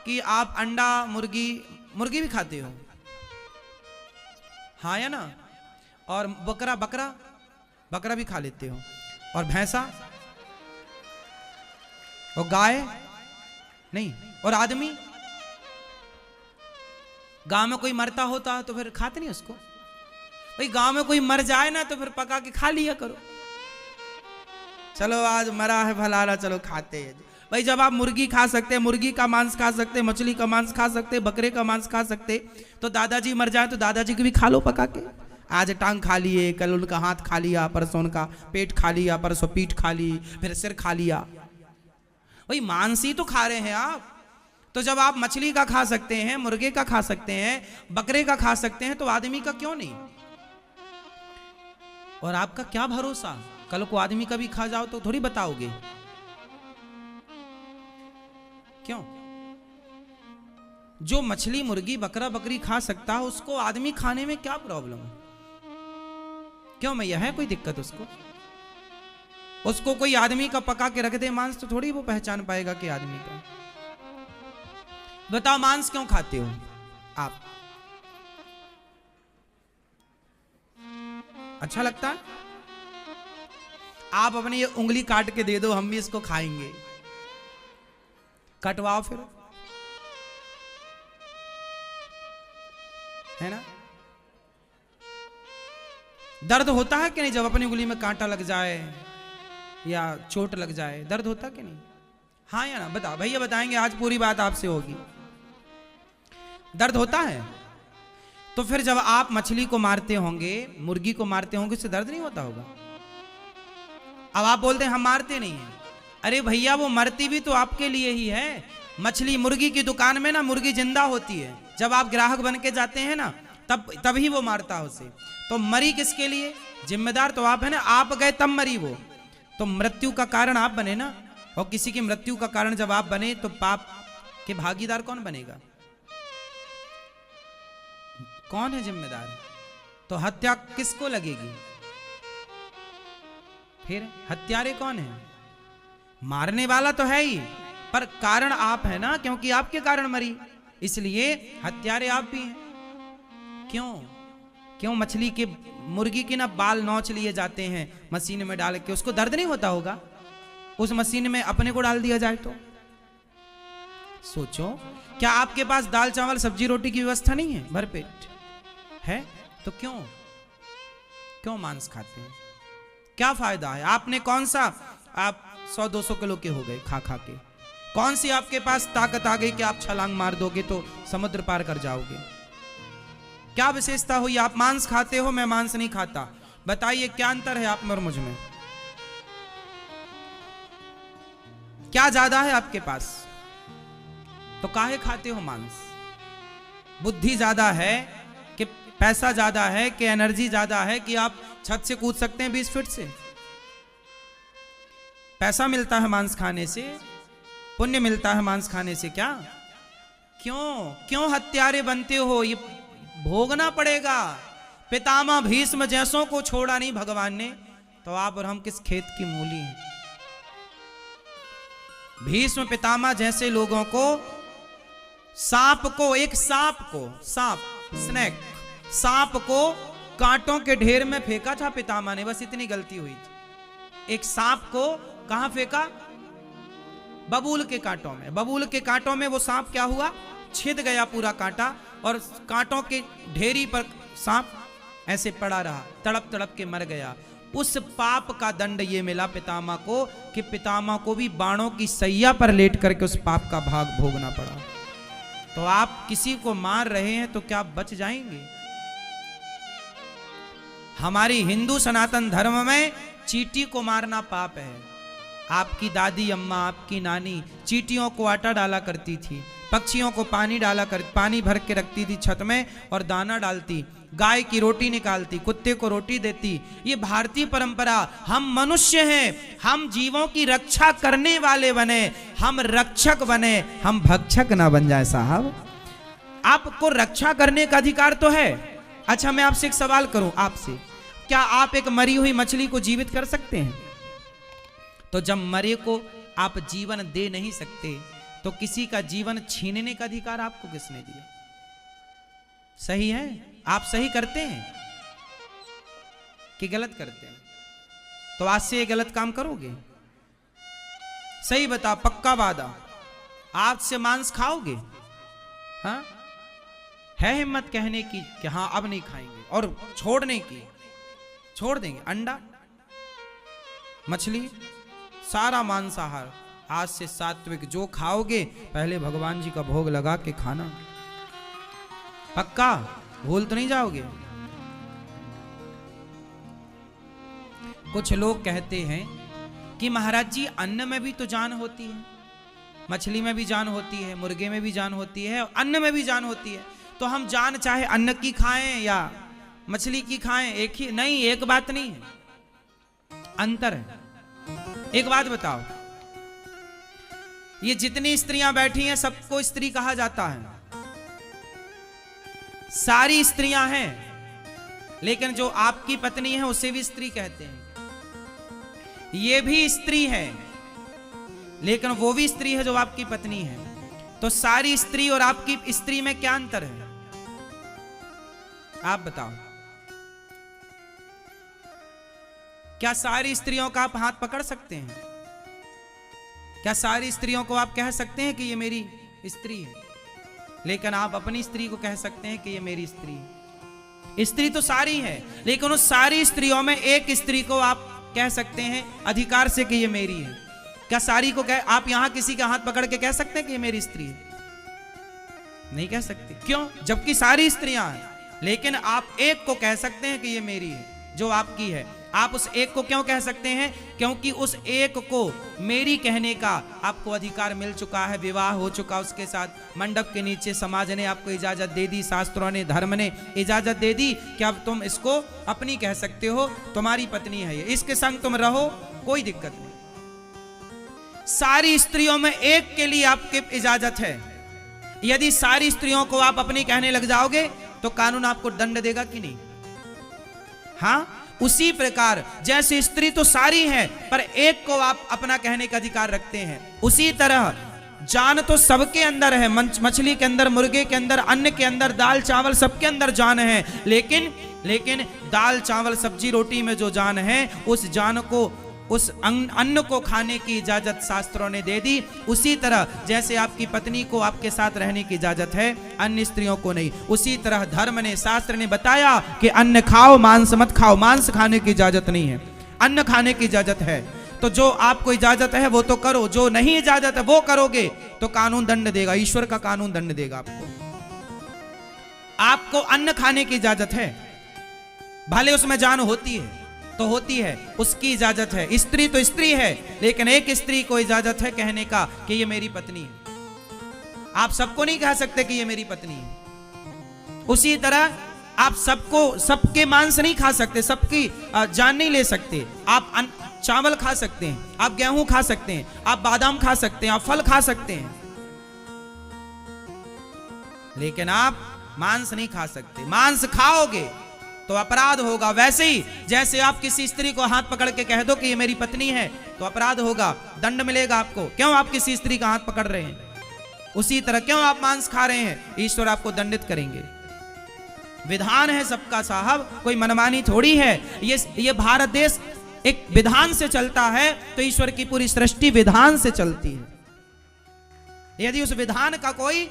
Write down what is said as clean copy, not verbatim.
कि आप अंडा मुर्गी मुर्गी भी खाते हो, हाँ या ना, और बकरा बकरा बकरा भी खा लेते हो, और भैंसा और गाय नहीं, और आदमी गांव में कोई मरता होता तो फिर खाते नहीं उसको, भाई गांव में कोई मर जाए ना तो फिर पका के खा लिया करो, चलो आज मरा है भलारा चलो खाते हैं भाई। जब आप मुर्गी खा सकते हैं, मुर्गी का मांस खा सकते हैं, मछली का मांस खा सकते हैं, बकरे का मांस खा सकते, तो दादाजी मर जाए तो दादाजी को भी खा लो पका के। आज टांग खा लिए, कल उनका हाथ खा लिया, परसों उनका पेट खा लिया, परसों पीठ खा ली, फिर सिर खा लिया, भाई मांस ही तो खा रहे हैं आप। तो जब आप मछली का खा सकते हैं, मुर्गे का खा सकते हैं, बकरे का खा सकते हैं, तो आदमी का क्यों नहीं? और आपका क्या भरोसा, कल को आदमी का भी खा जाओ तो थोड़ी बताओगे, क्यों? जो मछली मुर्गी बकरा बकरी खा सकता है उसको आदमी खाने में क्या प्रॉब्लम है? क्यों मैया, है कोई दिक्कत उसको? उसको कोई आदमी का पका के रख दे मांस तो थोड़ी वो पहचान पाएगा कि आदमी का। बताओ मांस क्यों खाते हो आप? अच्छा लगता है? आप अपनी ये उंगली काट के दे दो, हम भी इसको खाएंगे, कटवाओ फिर, है ना? दर्द होता है कि नहीं जब अपनी उंगली में कांटा लग जाए या चोट लग जाए, दर्द होता कि नहीं? हाँ या ना, बताओ भैया, बताएंगे, आज पूरी बात आपसे होगी। दर्द होता है? तो फिर जब आप मछली को मारते होंगे, मुर्गी को मारते होंगे, उससे दर्द नहीं होता होगा? अब आप बोलते हैं हम मारते नहीं हैं, अरे भैया वो मरती भी तो आपके लिए ही है। मछली मुर्गी की दुकान में ना मुर्गी जिंदा होती है, जब आप ग्राहक बन के जाते हैं ना तभी वो मारता है उसे। तो मरी किसके लिए? जिम्मेदार तो आप है ना, आप गए तब मरी वो, तो मृत्यु का कारण आप बने ना। और किसी की मृत्यु का कारण जब आप बने तो पाप के भागीदार कौन बनेगा? कौन है जिम्मेदार? तो हत्या किसको लगेगी? फिर हत्यारे कौन है? मारने वाला तो है ही, पर कारण आप है ना, क्योंकि आपके कारण मरी, इसलिए हत्यारे आप भी हैं। क्यों मछली के मुर्गी के ना बाल नोच लिए जाते हैं मशीन में डाल के, उसको दर्द नहीं होता होगा? उस मशीन में अपने को डाल दिया जाए तो सोचो, क्या आपके पास दाल चावल सब्जी रोटी की व्यवस्था नहीं है? भरपेट है तो क्यों मांस खाते हैं? क्या फायदा है? आपने कौन सा, आप 100-200 किलो के हो गए खा के, कौन सी आपके पास ताकत आ गई कि आप छलांग मार दोगे तो समुद्र पार कर जाओगे? क्या विशेषता हुई? आप मांस खाते हो, मैं मांस नहीं खाता, बताइए क्या अंतर है आप में और मुझ में? क्या ज्यादा है आपके पास? तो काहे खाते हो मांस? बुद्धि ज्यादा है कि पैसा ज्यादा है कि एनर्जी ज्यादा है कि आप छत से कूद सकते हैं 20 फीट से? पैसा मिलता है मांस खाने से, पुण्य मिलता है मांस खाने से क्या? क्यों हत्यारे बनते हो? ये भोगना पड़ेगा। पितामह भीष्म जैसों को छोड़ा नहीं भगवान ने, तो आप और हम किस खेत की मूली हैं? भीष्म पितामह जैसे लोगों को, सांप को कांटों के ढेर में फेंका था पितामह ने, बस इतनी गलती हुई थी। एक सांप को कहां फेंका? बबूल के कांटों में। बबूल के कांटों में वो सांप क्या हुआ? छिद गया पूरा कांटा, और कांटों के ढेरी पर सांप ऐसे पड़ा रहा, तड़प तड़प के मर गया। उस पाप का दंड ये मिला पितामह को कि पितामह को भी बाणों की सैया पर लेट करके उस पाप का भाग भोगना पड़ा। तो आप किसी को मार रहे हैं तो क्या बच जाएंगे? हमारी हिंदू सनातन धर्म में चींटी को मारना पाप है। आपकी दादी अम्मा, आपकी नानी चींटियों को आटा डाला करती थी, पक्षियों को पानी भर के रखती थी छत में और दाना डालती, गाय की रोटी निकालती, कुत्ते को रोटी देती। ये भारतीय परंपरा। हम मनुष्य हैं, हम जीवों की रक्षा करने वाले बने, हम रक्षक बने, हम भक्षक ना बन जाए। साहब, आपको रक्षा करने का अधिकार तो है। अच्छा, मैं आपसे एक सवाल करूं आपसे, क्या आप एक मरी हुई मछली को जीवित कर सकते हैं? तो जब मरे को आप जीवन दे नहीं सकते तो किसी का जीवन छीनने का अधिकार आपको किसने दिया? सही है? आप सही करते हैं कि गलत करते हैं? तो आज से ये गलत काम करोगे? सही बता, पक्का वादा, आज से मांस खाओगे? हाँ, है हिम्मत कहने की कि हाँ अब नहीं खाएंगे, और छोड़ने की छोड़ देंगे? अंडा, मछली, सारा मांसाहार आज से सात्विक जो खाओगे पहले भगवान जी का भोग लगा के खाना। पक्का? भूल तो नहीं जाओगे? कुछ लोग कहते हैं कि महाराज जी अन्न में भी तो जान होती है, मछली में भी जान होती है, मुर्गे में भी जान होती है, और अन्न में भी जान होती है, तो हम जान चाहे अन्न की खाएं या मछली की खाएं एक ही? नहीं, एक बात नहीं है, अंतर है। एक बात बताओ, ये जितनी स्त्रियां बैठी हैं सबको स्त्री कहा जाता है, सारी स्त्रियां हैं, लेकिन जो आपकी पत्नी है उसे भी स्त्री कहते हैं। ये भी स्त्री है, लेकिन वो भी स्त्री है जो आपकी पत्नी है। तो सारी स्त्री और आपकी स्त्री में क्या अंतर है? आप बताओ। क्या सारी स्त्रियों का आप हाथ पकड़ सकते हैं? क्या सारी स्त्रियों को आप कह सकते हैं कि ये मेरी स्त्री है? लेकिन आप अपनी स्त्री को कह सकते हैं कि ये मेरी स्त्री है। स्त्री तो सारी है, लेकिन उस सारी स्त्रियों में एक स्त्री को आप कह सकते हैं अधिकार से कि ये मेरी है। क्या सारी को आप यहां किसी का हाथ पकड़ के कह सकते हैं कि ये मेरी स्त्री है? नहीं कह सकते। क्यों? जबकि सारी स्त्रियां हैं, लेकिन आप एक को कह सकते हैं कि ये मेरी है, जो आपकी है। आप उस एक को क्यों कह सकते हैं? क्योंकि उस एक को मेरी कहने का आपको अधिकार मिल चुका है, विवाह हो चुका उसके साथ, मंडप के नीचे समाज ने आपको इजाजत दे दी, शास्त्रों ने, धर्म ने इजाजत दे दी कि अब तुम इसको अपनी कह सकते हो, तुम्हारी पत्नी है ये, इसके संग तुम रहो, कोई दिक्कत नहीं। सारी स्त्रियों में एक के लिए आपकी इजाजत है। यदि सारी स्त्रियों को आप अपनी कहने लग जाओगे तो कानून आपको दंड देगा कि नहीं? हाँ, उसी प्रकार जैसे स्त्री तो सारी है पर एक को आप अपना कहने का अधिकार रखते हैं, उसी तरह जान तो सबके अंदर है, मछली के अंदर, मुर्गे के अंदर, अन्न के अंदर, दाल चावल सबके अंदर जान है, लेकिन दाल चावल सब्जी रोटी में जो जान है, उस जान को, उस अन्न को खाने की इजाजत शास्त्रों ने दे दी। उसी तरह जैसे आपकी पत्नी को आपके साथ रहने की इजाजत है, अन्य स्त्रियों को नहीं, उसी तरह धर्म ने, शास्त्र ने बताया कि अन्न खाओ, मांस मत खाओ। मांस खाने की इजाजत नहीं है, अन्न खाने की इजाजत है। तो जो आपको इजाजत है वो तो करो, जो नहीं इजाजत है वो करोगे तो कानून दंड देगा, ईश्वर का कानून दंड देगा आपको। आपको अन्न खाने की इजाजत है, भले उसमें जान होती है तो होती है, उसकी इजाजत है। स्त्री तो स्त्री है, लेकिन एक स्त्री को इजाजत है कहने का कि ये मेरी पत्नी है। आप सबको नहीं कह सकते कि ये मेरी पत्नी है। उसी तरह आप सबको, सबके मांस नहीं खा सकते, सबकी जान नहीं ले सकते। आप चावल खा सकते हैं, आप गेहूं खा सकते हैं, आप बादाम खा सकते हैं, आप फल खा सकते हैं, लेकिन आप मांस नहीं खा सकते। मांस खाओगे तो अपराध होगा। वैसे ही जैसे आप किसी स्त्री को हाथ पकड़ के कह दो कि ये मेरी पत्नी है तो अपराध होगा, दंड मिलेगा आपको। क्यों आप किसी स्त्री का हाथ पकड़ रहे हैं? उसी तरह क्यों आप मांस खा रहे हैं? ईश्वर आपको दंडित करेंगे। विधान है सबका साहब, कोई मनमानी थोड़ी है। ये भारत देश एक विधान से चलता है, तो ईश्वर की पूरी सृष्टि विधान से चलती है। यदि उस विधान का कोई